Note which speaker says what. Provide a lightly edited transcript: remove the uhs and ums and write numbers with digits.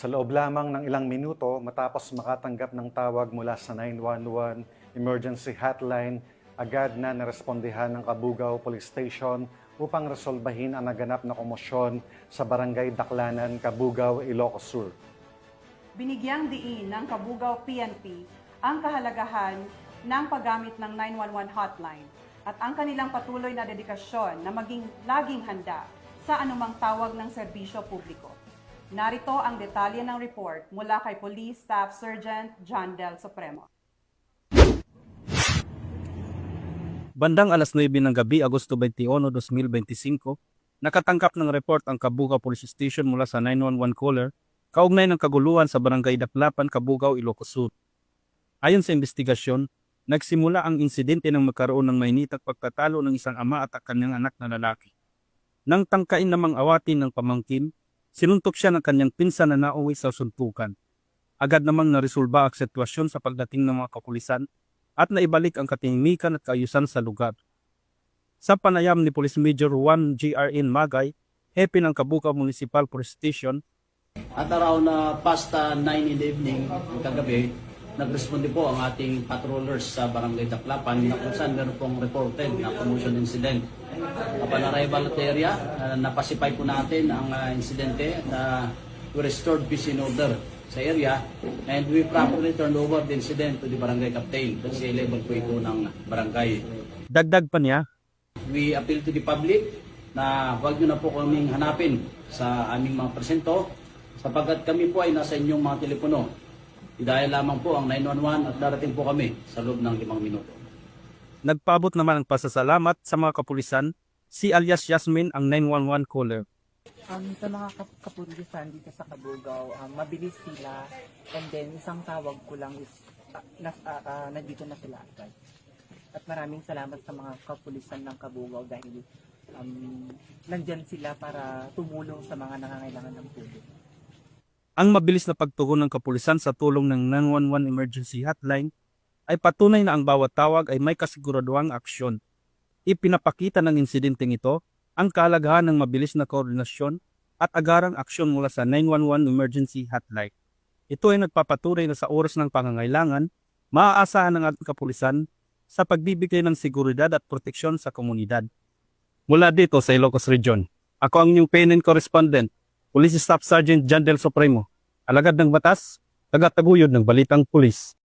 Speaker 1: Sa loob lamang ng ilang minuto matapos makatanggap ng tawag mula sa 911 emergency hotline, agad na narespondihan ng Kabugao Police Station upang resolbahin ang naganap na komosyon sa Barangay Daklanan, Kabugao, Ilocos Sur.
Speaker 2: Binigyang diin ng Kabugao PNP ang kahalagahan ng paggamit ng 911 hotline at ang kanilang patuloy na dedikasyon na maging laging handa sa anumang tawag ng serbisyo publiko. Narito ang detalye ng report mula kay Police Staff Sergeant John Del Supremo.
Speaker 3: Bandang alas 9 ng gabi, Agosto 21, 2025, nakatangkap ng report ang Kabugao Police Station mula sa 911 caller kaugnay ng kaguluhan sa Barangay Daklapan, Kabugao, Ilocos Sur. Ayon sa investigasyon, nagsimula ang insidente nang magkaroon ng mainitang pagtatalo ng isang ama at kanyang anak na lalaki. Nang tangkain namang awatin ng pamangkin, sinuntok siya ng kanyang pinsan na nauwi sa suntukan. Agad namang naresolba ang sitwasyon sa pagdating ng mga kapulisan at naibalik ang katahimikan at kaayusan sa lugar. Sa panayam ni Police Major Juan GRN Magay, hepe ng Kabugao Municipal Police Station,
Speaker 4: at around past 9 in the evening, kagabi, nagresponde po ang ating patrollers sa Barangay Daklapan na kung saan meron pong reported na commotion incident. Upon arrival at area, napasipay po natin ang insidente na we restored peace and order sa area and we properly turned over the incident to the barangay captain. Kasi level po ito ng barangay.
Speaker 3: dagdag pa niya,
Speaker 4: We appeal to the public na huwag nyo na po kaming hanapin sa aming mga presento sapagkat kami po ay nasa inyong mga telepono. Idaya lamang po ang 911 at darating po kami sa loob ng 5 minuto.
Speaker 3: nagpaabot naman ang pasasalamat sa mga kapulisan, si alias Yasmin ang 911 caller.
Speaker 5: Sa mga kapulisan dito sa Kabugao, mabilis sila and then isang tawag ko lang is nandito na sila agad. At maraming salamat sa mga kapulisan ng Kabugao dahil nandyan sila para tumulong sa mga nangangailangan ng tulong.
Speaker 3: Ang mabilis na pagtugon ng kapulisan sa tulong ng 911 emergency hotline ay patunay na ang bawat tawag ay may kasiguraduhang aksyon. Ipinapakita ng insidenteng ito ang kahalagahan ng mabilis na koordinasyon at agarang aksyon mula sa 911 emergency hotline. Ito ay nagpapatunay na sa oras ng pangangailangan, maaasahan ng ating kapulisan sa pagbibigay ng seguridad at proteksyon sa komunidad. Mula dito sa Ilocos Region, ako ang inyong PNN correspondent, Police Staff Sergeant John Del Supremo, alagad ng batas, tagataguyod ng balitang pulis.